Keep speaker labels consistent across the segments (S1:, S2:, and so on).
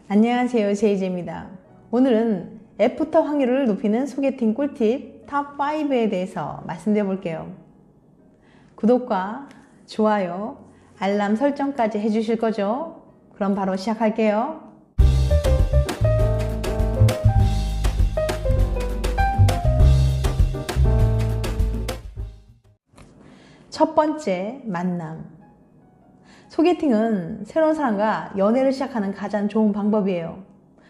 S1: 안녕하세요, 제이제입니다. 오늘은 애프터 확률을 높이는 소개팅 꿀팁 탑5에 대해서 말씀드려 볼게요. 구독과 좋아요, 알람 설정까지 해주실 거죠? 그럼 바로 시작할게요. 첫 번째, 만남. 소개팅은 새로운 사람과 연애를 시작하는 가장 좋은 방법이에요.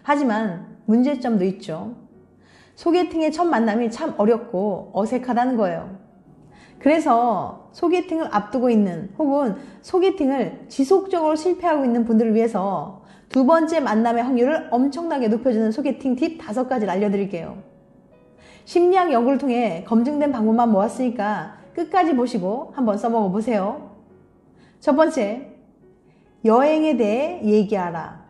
S1: 하지만 문제점도 있죠. 소개팅의 첫 만남이 참 어렵고 어색하다는 거예요. 그래서 소개팅을 앞두고 있는 혹은 소개팅을 지속적으로 실패하고 있는 분들을 위해서 두 번째 만남의 확률을 엄청나게 높여주는 소개팅 팁 5가지를 알려드릴게요. 심리학 연구를 통해 검증된 방법만 모았으니까 끝까지 보시고 한번 써먹어 보세요. 첫 번째, 여행에 대해 얘기하라.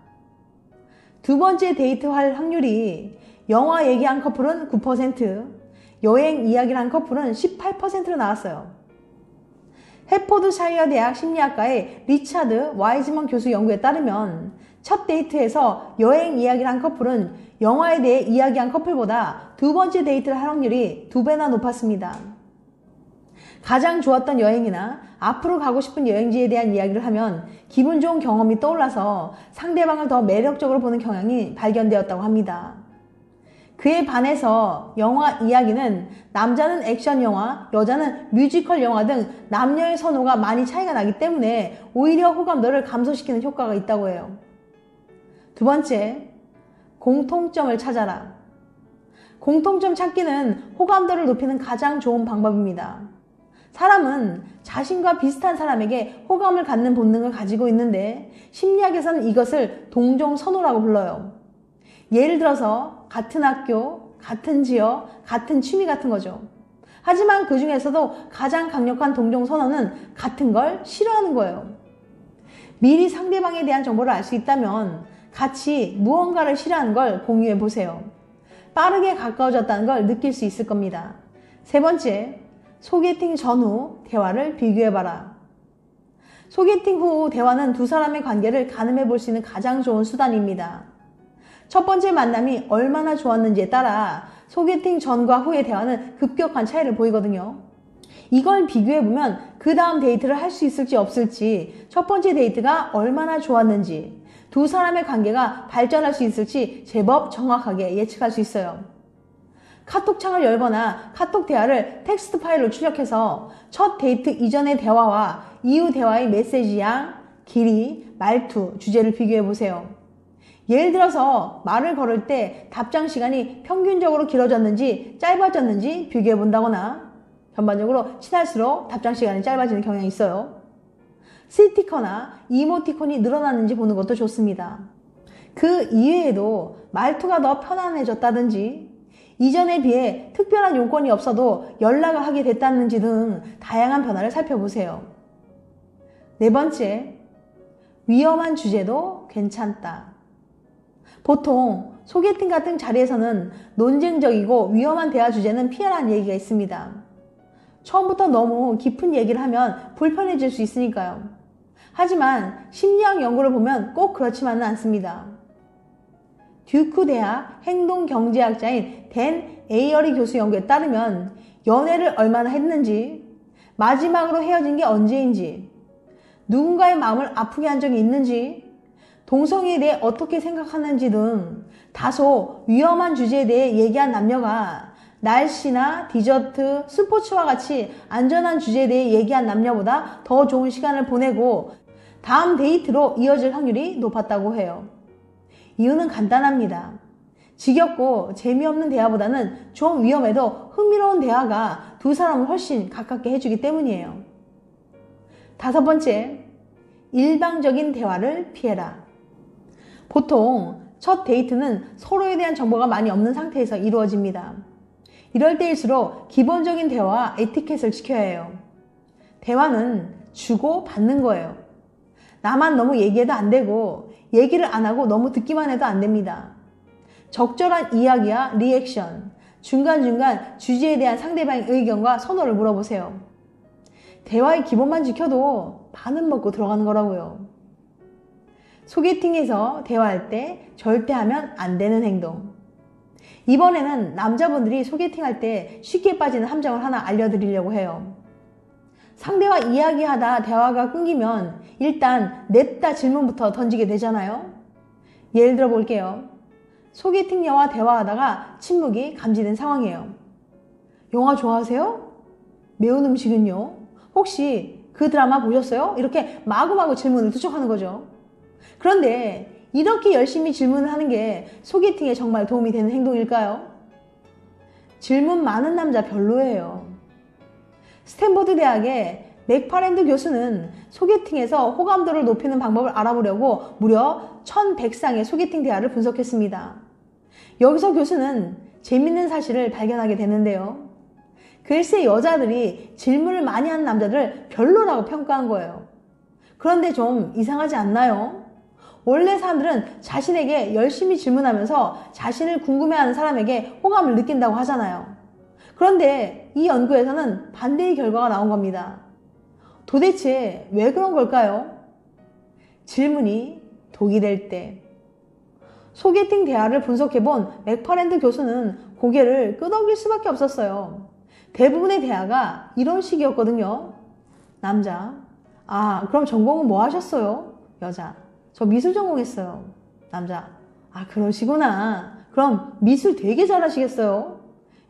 S1: 두 번째 데이트할 확률이 영화 얘기한 커플은 9%, 여행 이야기를 한 커플은 18%로 나왔어요. 해포드샤이어 대학 심리학과의 리차드 와이즈먼 교수 연구에 따르면 첫 데이트에서 여행 이야기를 한 커플은 영화에 대해 이야기한 커플보다 두 번째 데이트를 할 확률이 2배나 높았습니다. 가장 좋았던 여행이나 앞으로 가고 싶은 여행지에 대한 이야기를 하면 기분 좋은 경험이 떠올라서 상대방을 더 매력적으로 보는 경향이 발견되었다고 합니다. 그에 반해서 영화 이야기는 남자는 액션 영화, 여자는 뮤지컬 영화 등 남녀의 선호가 많이 차이가 나기 때문에 오히려 호감도를 감소시키는 효과가 있다고 해요. 두 번째, 공통점을 찾아라. 공통점 찾기는 호감도를 높이는 가장 좋은 방법입니다. 사람은 자신과 비슷한 사람에게 호감을 갖는 본능을 가지고 있는데 심리학에서는 이것을 동종선호라고 불러요. 예를 들어서 같은 학교, 같은 지역, 같은 취미 같은 거죠. 하지만 그 중에서도 가장 강력한 동종선호는 같은 걸 싫어하는 거예요. 미리 상대방에 대한 정보를 알 수 있다면 같이 무언가를 싫어하는 걸 공유해 보세요. 빠르게 가까워졌다는 걸 느낄 수 있을 겁니다. 세 번째, 소개팅 전후 대화를 비교해봐라. 소개팅 후 대화는 두 사람의 관계를 가늠해 볼 수 있는 가장 좋은 수단입니다. 첫 번째 만남이 얼마나 좋았는지에 따라 소개팅 전과 후의 대화는 급격한 차이를 보이거든요. 이걸 비교해보면 그 다음 데이트를 할 수 있을지 없을지, 첫 번째 데이트가 얼마나 좋았는지, 두 사람의 관계가 발전할 수 있을지 제법 정확하게 예측할 수 있어요. 카톡창을 열거나 카톡 대화를 텍스트 파일로 출력해서 첫 데이트 이전의 대화와 이후 대화의 메시지 양, 길이, 말투, 주제를 비교해 보세요. 예를 들어서 말을 걸을 때 답장 시간이 평균적으로 길어졌는지 짧아졌는지 비교해 본다거나, 전반적으로 친할수록 답장 시간이 짧아지는 경향이 있어요. 스티커나 이모티콘이 늘어났는지 보는 것도 좋습니다. 그 이외에도 말투가 더 편안해졌다든지, 이전에 비해 특별한 요건이 없어도 연락을 하게 됐다는지 등 다양한 변화를 살펴보세요. 네 번째, 위험한 주제도 괜찮다. 보통 소개팅 같은 자리에서는 논쟁적이고 위험한 대화 주제는 피하라는 얘기가 있습니다. 처음부터 너무 깊은 얘기를 하면 불편해질 수 있으니까요. 하지만 심리학 연구를 보면 꼭 그렇지만은 않습니다. 듀크 대학 행동경제학자인 댄 에이어리 교수 연구에 따르면 연애를 얼마나 했는지, 마지막으로 헤어진 게 언제인지, 누군가의 마음을 아프게 한 적이 있는지, 동성애에 대해 어떻게 생각하는지 등 다소 위험한 주제에 대해 얘기한 남녀가 날씨나 디저트, 스포츠와 같이 안전한 주제에 대해 얘기한 남녀보다 더 좋은 시간을 보내고 다음 데이트로 이어질 확률이 높았다고 해요. 이유는 간단합니다. 지겹고 재미없는 대화보다는 좀 위험해도 흥미로운 대화가 두 사람을 훨씬 가깝게 해주기 때문이에요. 다섯 번째, 일방적인 대화를 피해라. 보통 첫 데이트는 서로에 대한 정보가 많이 없는 상태에서 이루어집니다. 이럴 때일수록 기본적인 대화와 에티켓을 지켜야 해요. 대화는 주고 받는 거예요. 나만 너무 얘기해도 안 되고 얘기를 안 하고 너무 듣기만 해도 안 됩니다. 적절한 이야기와 리액션, 중간중간 주제에 대한 상대방의 의견과 선호를 물어보세요. 대화의 기본만 지켜도 반은 먹고 들어가는 거라고요. 소개팅에서 대화할 때 절대 하면 안 되는 행동. 이번에는 남자분들이 소개팅할 때 쉽게 빠지는 함정을 하나 알려드리려고 해요. 상대와 이야기하다 대화가 끊기면 일단 냅다 질문부터 던지게 되잖아요. 예를 들어 볼게요. 소개팅녀와 대화하다가 침묵이 감지된 상황이에요. 영화 좋아하세요? 매운 음식은요? 혹시 그 드라마 보셨어요? 이렇게 마구마구 질문을 투척하는 거죠. 그런데 이렇게 열심히 질문을 하는 게 소개팅에 정말 도움이 되는 행동일까요? 질문 많은 남자 별로예요. 스탠퍼드 대학의 맥파랜드 교수는 소개팅에서 호감도를 높이는 방법을 알아보려고 무려 1100쌍의 소개팅 대화를 분석했습니다. 여기서 교수는 재밌는 사실을 발견하게 되는데요. 글쎄 여자들이 질문을 많이 하는 남자들을 별로라고 평가한 거예요. 그런데 좀 이상하지 않나요? 원래 사람들은 자신에게 열심히 질문하면서 자신을 궁금해하는 사람에게 호감을 느낀다고 하잖아요. 그런데 이 연구에서는 반대의 결과가 나온 겁니다. 도대체 왜 그런 걸까요? 질문이 독이 될 때. 소개팅 대화를 분석해본 맥파랜드 교수는 고개를 끄덕일 수밖에 없었어요. 대부분의 대화가 이런 식이었거든요. 남자: 아, 그럼 전공은 뭐 하셨어요? 여자: 저 미술 전공했어요. 남자: 아, 그러시구나. 그럼 미술 되게 잘하시겠어요?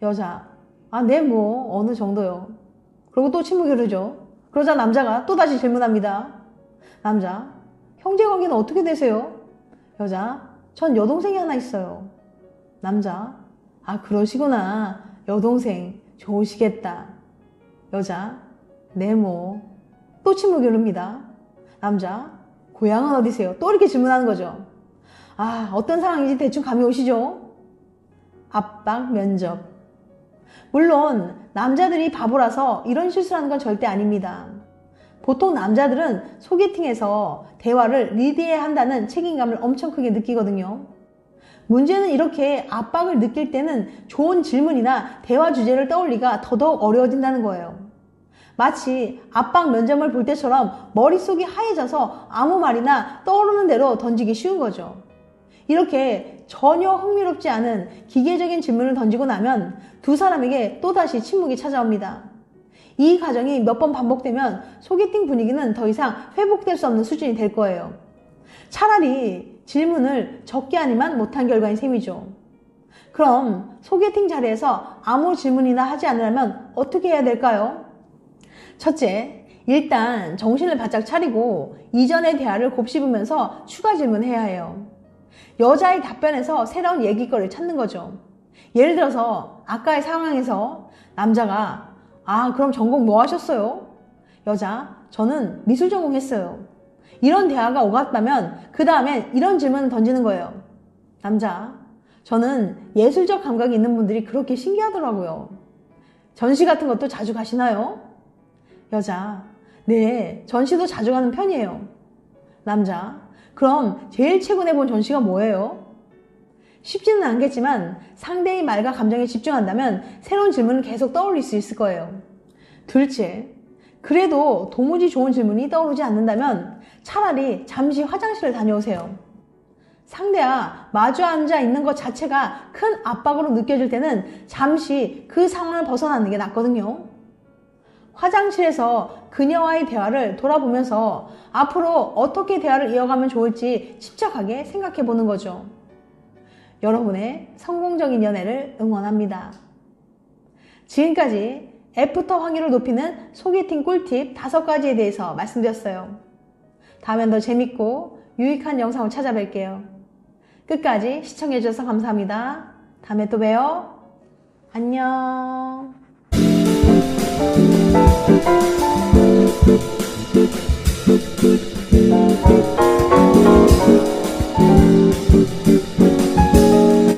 S1: 여자: 아, 네, 뭐 어느 정도요. 그리고 또 침묵이 흐르죠. 그러자 남자가 또다시 질문합니다. 남자: 형제관계는 어떻게 되세요? 여자: 전 여동생이 하나 있어요. 남자: 아, 그러시구나. 여동생 좋으시겠다. 여자: 네, 뭐. 또 침묵이 흐릅니다. 남자: 고향은 어디세요? 또 이렇게 질문하는 거죠. 아, 어떤 상황인지 대충 감이 오시죠? 압박 면접. 물론 남자들이 바보라서 이런 실수를 하는 건 절대 아닙니다. 보통 남자들은 소개팅에서 대화를 리드해야 한다는 책임감을 엄청 크게 느끼거든요. 문제는 이렇게 압박을 느낄 때는 좋은 질문이나 대화 주제를 떠올리기가 더더욱 어려워진다는 거예요. 마치 압박 면접을 볼 때처럼 머릿속이 하얘져서 아무 말이나 떠오르는 대로 던지기 쉬운 거죠. 이렇게 전혀 흥미롭지 않은 기계적인 질문을 던지고 나면 두 사람에게 또다시 침묵이 찾아옵니다. 이 과정이 몇 번 반복되면 소개팅 분위기는 더 이상 회복될 수 없는 수준이 될 거예요. 차라리 질문을 적게 하니만 못한 결과인 셈이죠. 그럼 소개팅 자리에서 아무 질문이나 하지 않으려면 어떻게 해야 될까요? 첫째, 일단 정신을 바짝 차리고 이전의 대화를 곱씹으면서 추가 질문해야 해요. 여자의 답변에서 새로운 얘기거리를 찾는 거죠. 예를 들어서 아까의 상황에서 남자가 아, 그럼 전공 뭐 하셨어요? 여자: 저는 미술 전공했어요. 이런 대화가 오갔다면 그 다음엔 이런 질문을 던지는 거예요. 남자: 저는 예술적 감각이 있는 분들이 그렇게 신기하더라고요. 전시 같은 것도 자주 가시나요? 여자: 네, 전시도 자주 가는 편이에요. 남자: 그럼 제일 최근에 본 전시가 뭐예요? 쉽지는 않겠지만 상대의 말과 감정에 집중한다면 새로운 질문을 계속 떠올릴 수 있을 거예요. 둘째, 그래도 도무지 좋은 질문이 떠오르지 않는다면 차라리 잠시 화장실을 다녀오세요. 상대와 마주 앉아 있는 것 자체가 큰 압박으로 느껴질 때는 잠시 그 상황을 벗어나는 게 낫거든요. 화장실에서 그녀와의 대화를 돌아보면서 앞으로 어떻게 대화를 이어가면 좋을지 침착하게 생각해 보는 거죠. 여러분의 성공적인 연애를 응원합니다. 지금까지 애프터 확률을 높이는 소개팅 꿀팁 5가지에 대해서 말씀드렸어요. 다음엔 더 재밌고 유익한 영상을 찾아뵐게요. 끝까지 시청해주셔서 감사합니다. 다음에 또 봬요. 안녕.